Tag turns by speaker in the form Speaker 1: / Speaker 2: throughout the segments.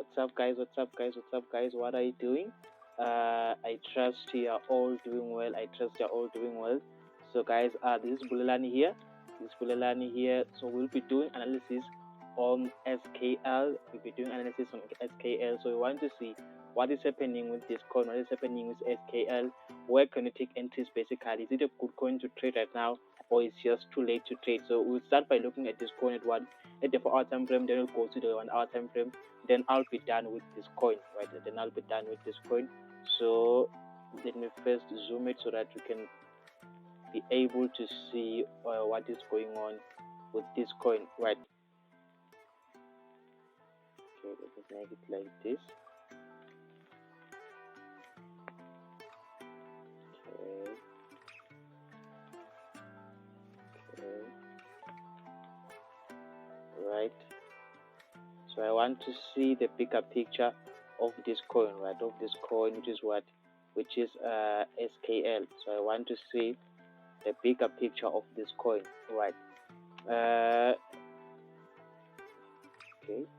Speaker 1: What's up, guys? What's up, guys? What's up, guys? What are you doing? I trust you are all doing well. I trust you are all doing well. So, guys, this is Bulelani here. So we'll be doing analysis on SKL. We'll be doing analysis on SKL. So we want to see what is happening with this coin, what is happening with SKL, where can you take entries basically. Is it a good coin to trade right now, or it's just too late to trade? So we'll start by looking at this coin at the 4-hour time frame, then we'll go to the 1-hour time frame, then I'll be done with this coin, right? Then I'll be done with this coin. So let me first zoom it so that we can be able to see what is going on with this coin, right? Okay, let's make it like this. Okay. Right. So I want to see the bigger picture of this coin, right? Of this coin, which is SKL. So I want to see the bigger picture of this coin, right? Okay. Let's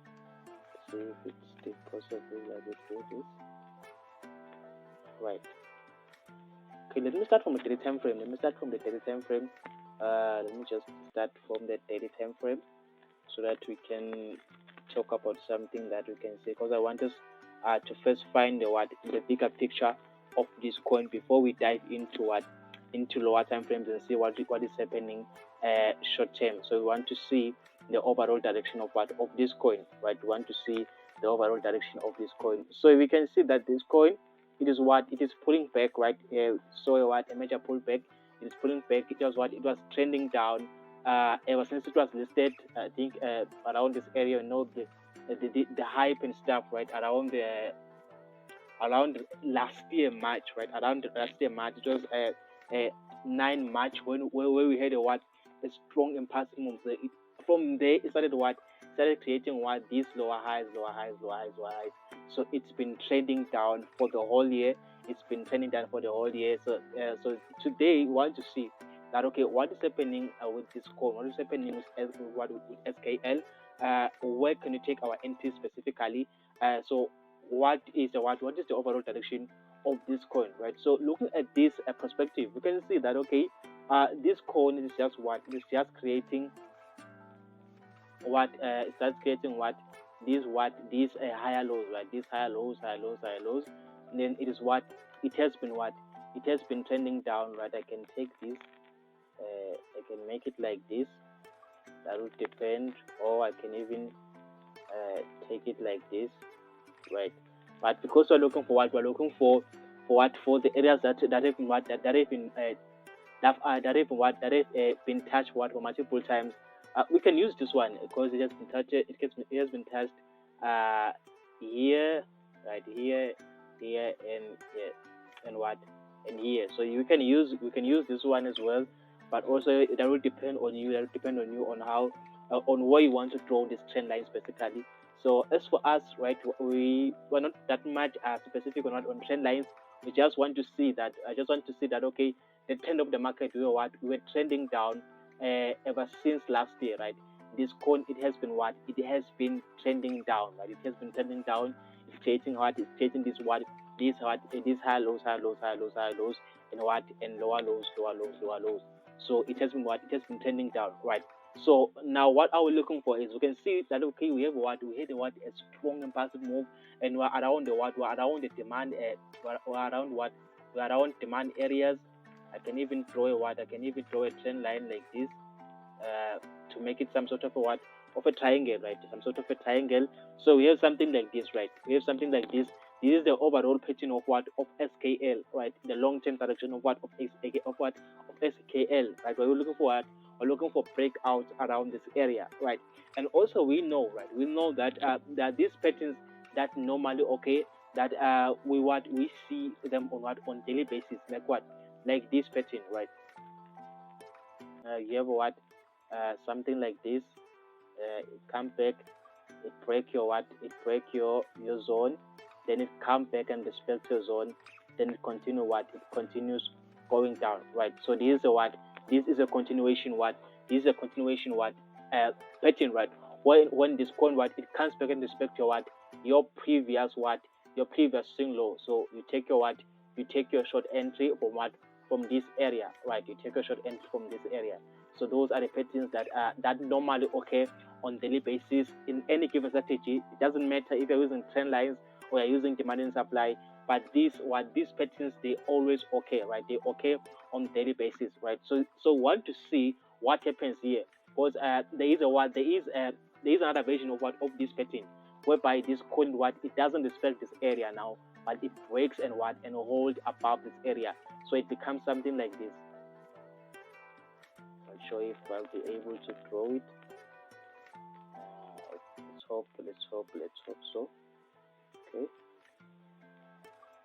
Speaker 1: see if it's still possible that we do this. Right. Okay, let me start from the daily time frame. Let me just start from the daily time frame so that we can talk about something that we can see, because I want us to first find the bigger picture of this coin before we dive into lower time frames and see what is happening short term. So we want to see the overall direction of this coin, right? We want to see the overall direction of this coin. So we can see that this coin, it is pulling back, right? So a major pullback. It is pulling back. It was trending down ever since it was listed. I think around this area, the hype and stuff, right? Around last year March, right? Around last year March, it was 9 March where we had a strong impulsive move. So from there it started creating these lower highs. So it's been trending down for the whole year. So today we want to see that, okay, what is happening with this coin? What is happening with SKL? Where can you take our entries specifically? So what is the overall direction of this coin, right? So looking at this perspective, we can see that, okay, this coin is just creating these higher lows, right? These higher lows, and then it has been trending down, right? I can take this, I can make it like this. That will depend, or I can even take it like this, right? But because we're looking for for the areas that have been touched for multiple times. We can use this one because it has been touched. It has been touched here, right here, and here. So we can use this one as well. But also that will depend on you. On how on where you want to draw these trend lines basically. So as for us, right, we're not that much specific on trend lines. We just want to see that. I just want to see that, okay, the trend of the market, we were trending down ever since last year, right? This coin, it has been trending down, right? It has been trending down. It's creating these high lows, and lower lows. So it has been trending down, right? So now what are we looking for is, we can see that, okay, we had a strong impulsive move, and we're around the demand we're around demand areas. I can even draw a trend line like this to make it some sort of a triangle, right? Some sort of a triangle. So we have something like this, right? This is the overall pattern of SKL, right? The long-term direction of SKL, right? We're looking for We're looking for breakouts around this area, right? And also we know that that these patterns that normally, okay, that we see them on daily basis, like this pattern, right? You have something like this. It come back, it break your zone, then it come back and respect your zone, then it continues going down, right? So this is a continuation pattern, right, when this coin it comes back and respect your previous swing low. So you take you take your short entry from this area, right? You take your short entry from this area. So those are the patterns that normally occur on daily basis in any given strategy. It doesn't matter if you're using trend lines or you're using demand and supply, but these patterns, they always occur, right? They occur on daily basis, right? So want to see what happens here, because there is another version of this pattern, whereby this coin it doesn't respect this area now, but it breaks and hold above this area, so it becomes something like this. Not sure if I'll be able to draw it. Let's hope so. Okay,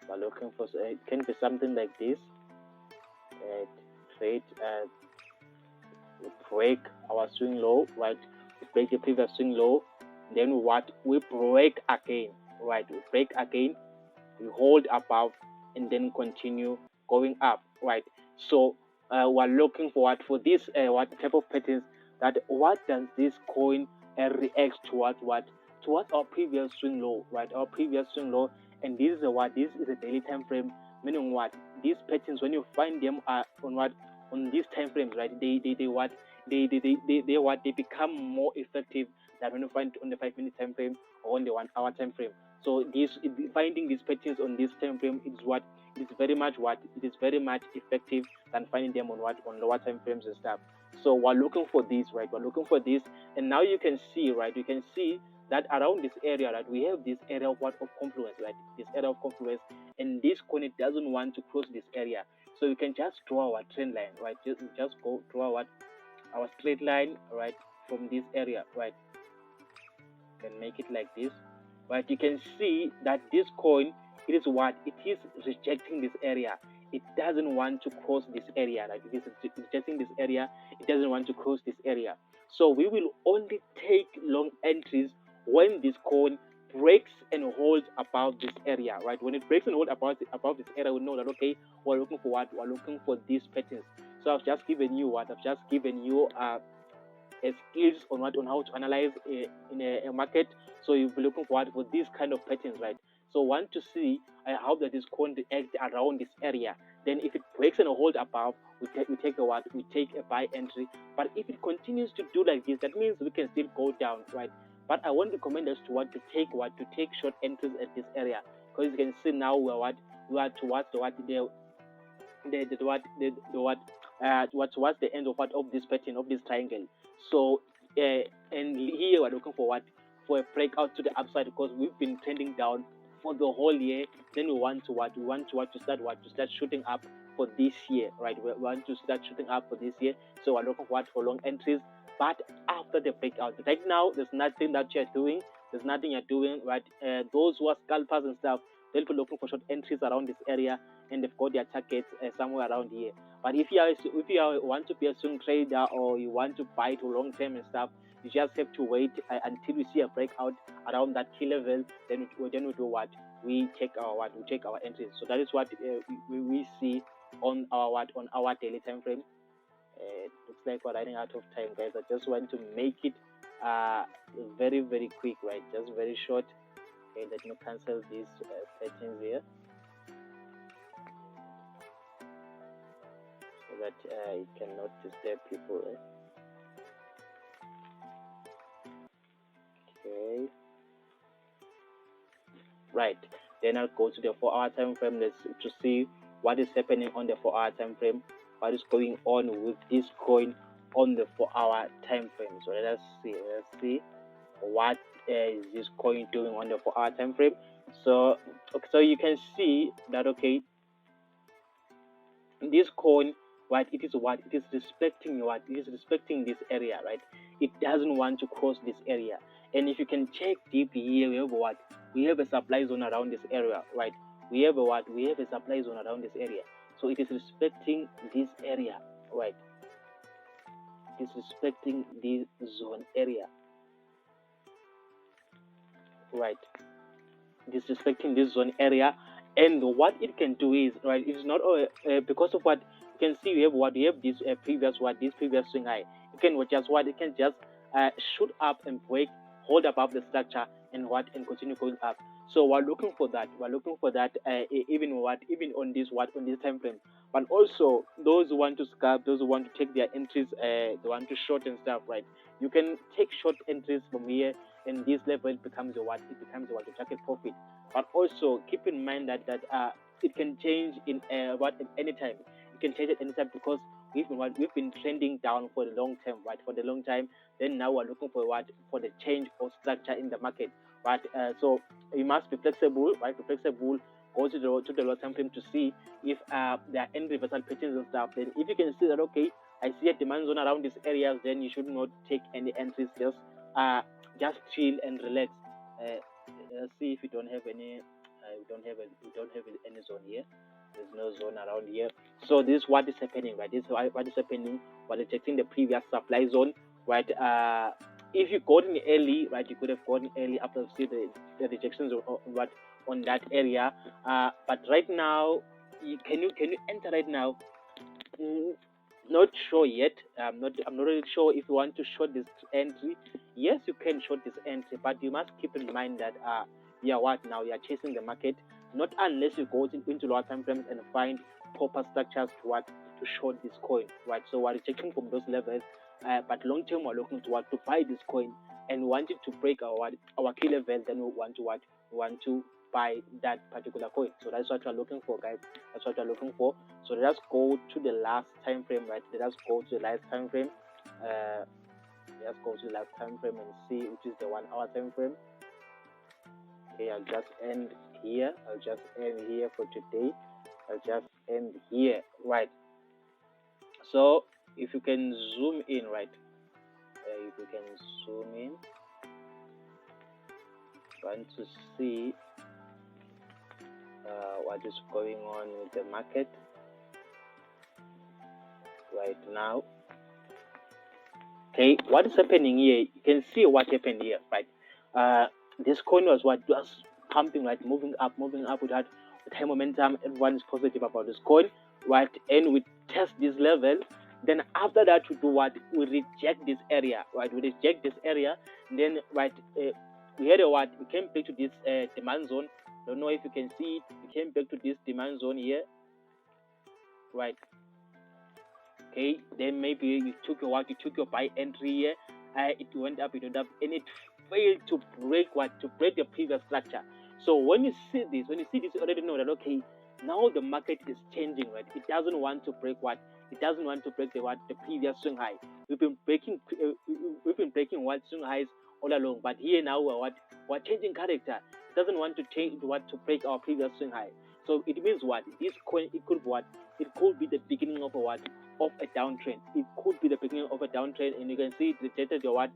Speaker 1: we're looking for, it can be something like this. Trade we break our swing low, right? We break the previous swing low, then we break again, right? We break again, we hold above, and then continue going up, right? So we're looking for this what type of patterns, that what does this coin react towards our previous swing low, right? Our previous swing low. And this is a daily time frame, meaning these patterns, when you find them on these time frames, right? They become more effective than when you find on the 5-minute time frame or on the 1 hour time frame. So finding these patterns on this time frame is very much effective than finding them on lower time frames and stuff. So we're looking for this, right? We're looking for this, and now you can see, right? You can see that around this area, right, we have this area of confluence, right? This area of confluence, and this coin, it doesn't want to cross this area. So you can just draw our trend line, right? Just go draw our straight line, right, from this area, right? You can make it like this, right? You can see that this coin, it is rejecting this area. It doesn't want to cross this area, right? It is rejecting this area. It doesn't want to cross this area. So we will only take long entries when this coin breaks and holds above this area, right? When it breaks and holds above this area, we know that, okay, we're looking for We're looking for these patterns. So I've just given you skills on how to analyze in a market. So you'll be looking for these kind of patterns, right? So want to see how that is going to act around this area. Then if it breaks and hold above, we take a buy entry. But if it continues to do like this, that means we can still go down, right? But I want to recommend us to take short entries at this area, because you can see now we are towards towards the end of this pattern, of this triangle. So and here we're looking for a breakout to the upside, because we've been trending down for the whole year. Then we want to start shooting up for this year, right? We want to start shooting up for this year. So we're looking for long entries, but after the breakout. Right now, there's nothing that you're doing. There's nothing you're doing, right? Those who are scalpers and stuff, they'll be looking for short entries around this area, and they've got their targets somewhere around here. But if you want to be a swing trader, or you want to buy to long term and stuff, you just have to wait until we see a breakout around that key level. Then we do what? We take our entries. So that is what we see on our daily time frame. It looks like we're running out of time, guys. I just want to make it very, very quick, right? Just very short. Okay, let me cancel these settings here, so that it cannot disturb people. Okay. Right. Then I'll go to the 4-hour time frame to see what is happening on the 4-hour time frame. What is going on with this coin on the 4-hour time frame? So let's see what is this coin doing on the 4-hour time frame. So you can see that, okay, this coin, it is respecting this area, right? It doesn't want to cross this area. And if you can check deeply here, we have a supply zone around this area, right? We have a supply zone around this area. So it is respecting this area, right? It is respecting this zone area, right? It is respecting this zone area, and what it can do is, right, it's not because of what you can see. We have this previous swing high. It can just shoot up and break, hold above the structure, and continue going up. So we're looking for that. We're looking for that even on this time frame. But also those who want to scalp, those who want to take their entries, they want to short and stuff, right? You can take short entries from here, and this level becomes your target profit. But also keep in mind that it can change in at any time. It can change at any time because we've been trending down for the long term, right? For the long time. Then now we're looking for the change or structure in the market, right? So you must be flexible, right? Be flexible. Go to the low time frame to see if there are any reversal patterns and stuff. Then if you can see that okay, I see a demand zone around these areas, then you should not take any entries. Just chill and relax. Let's see if you don't have any. We don't have any zone here. There's no zone around here. So this is what is happening, right? This is what is happening. We're rejecting the previous supply zone, right? If you got in early, right, you could have gotten early after see the rejections on that area. But right now, can you enter right now? Not sure yet. I'm not really sure if you want to short this entry. Yes, you can short this entry, but you must keep in mind that you are chasing the market. Not unless you go into lower time frames and find proper structures to short this coin, right? So we're checking from those levels, but long term we're looking to buy this coin and want it to break our key level. Then we want to buy that particular coin. So that's what we're looking for, guys. That's what we're looking for. So let us go to the last time frame, right? Let us go to the last time frame. Let's go to the last time frame and see which is the 1 hour time frame. Okay, I'll just end here. I'll just end here for today. I'll just end here, right? So if you can zoom in, right? If you can zoom in, want to see what is going on with the market right now. Okay, what is happening here? You can see what happened here, right? This coin was pumping, right? Moving up with high momentum. Everyone is positive about this coin, right? And we test this level. Then after that, we do what? We reject this area, right? We reject this area. Then, right, we had we came back to this demand zone. Don't know if you can see it. We came back to this demand zone here, right? Okay, then maybe you took your buy entry here. It went up, and it failed to break the previous structure. So when you see this, you already know that okay, now the market is changing, right? It doesn't want to break It doesn't want to break the previous swing high. We've been breaking swing highs all along, but here now we're changing character. It doesn't want to change to break our previous swing high. So it means this coin, it could be the beginning of a downtrend. It could be the beginning of a downtrend, and you can see it rejected your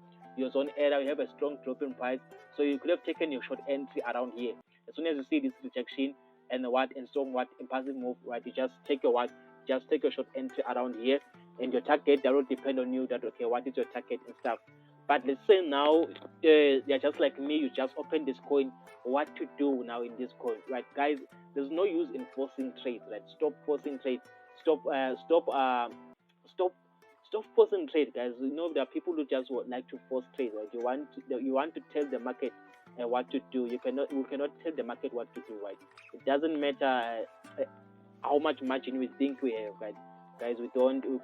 Speaker 1: zone area. You have a strong drop in price, so you could have taken your short entry around here. As soon as you see this rejection and strong impulsive move, right, you just take your short entry around here, and your target that will depend on you. That okay, what is your target and stuff. But let's say now you're just like me. You just open this coin. What to do now in this coin, right, guys? There's no use in forcing trades, right? Stop forcing trades. Stop forcing trade, guys. You know there are people who just like to force trade, right? You want to tell the market what to do. You cannot tell the market what to do, right? It doesn't matter how much margin we think we have, right? Guys, we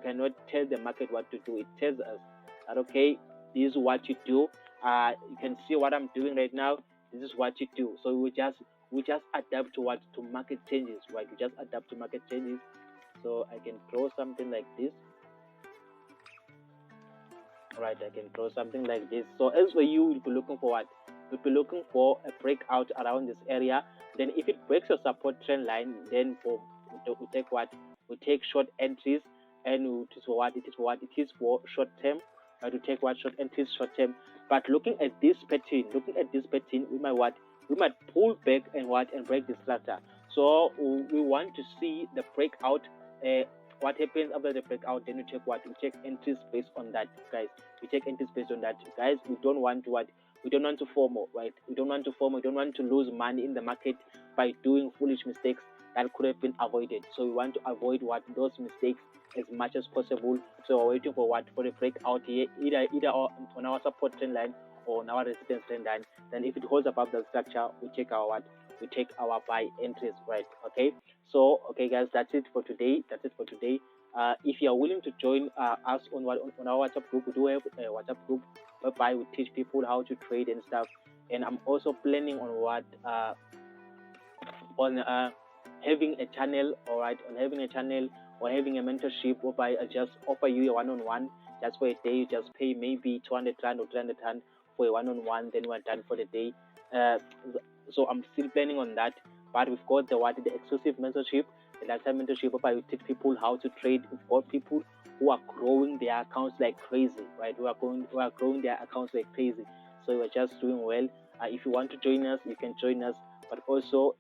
Speaker 1: cannot tell the market what to do. It tells us that okay, this is what you do. You can see what I'm doing right now. This is what you do. So we just adapt to market changes, right? We just adapt to market changes. So I can draw something like this. Right, I can draw something like this. So as for you, you'll be looking for what? You'll be looking for a breakout around this area. Then if it breaks your support trend line, then we take what? We take short entries, and it is for short term. To take short entries short term. But looking at this pattern, we might pull back and break the structure. So we want to see the breakout. What happens after the breakout? Then we check entries based on that, guys. We take entries based on that, guys. We don't want to FOMO, right? We don't want to FOMO. We don't want to lose money in the market by doing foolish mistakes that could have been avoided. So we want to avoid those mistakes as much as possible. So we're waiting for for the breakout here, either on our support trend line or on our resistance trend line. Then if it holds above the structure, we take our buy entries, right? Okay. So okay, guys, that's it for today. If you are willing to join us on our WhatsApp group, we do have a WhatsApp group whereby we teach people how to trade and stuff. And I'm also planning on having a channel, all right, on having a channel or having a mentorship whereby I just offer you a one-on-one just for a day. You just pay maybe 200 rand or 300 rand for a one-on-one, then we're done for the day. Uh, so I'm still planning on that. But we've got the exclusive mentorship, the lifetime mentorship whereby we teach people how to trade. We've got people who are growing their accounts like crazy, right? Who are growing their accounts like crazy. So we're just doing well. If you want to join us, you can join us. But also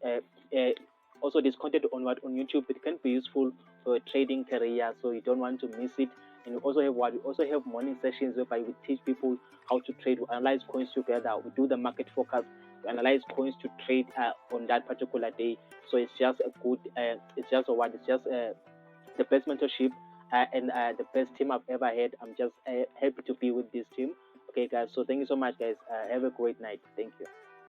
Speaker 1: this content on YouTube, it can be useful for a trading career, so you don't want to miss it. And we also have morning sessions whereby we teach people how to trade. We analyze coins together. We do the market forecast. We analyze coins to trade on that particular day. So it's just a good. It's just a what? It's just the best mentorship and the best team I've ever had. I'm just happy to be with this team. Okay, guys. So thank you so much, guys. Have a great night. Thank you.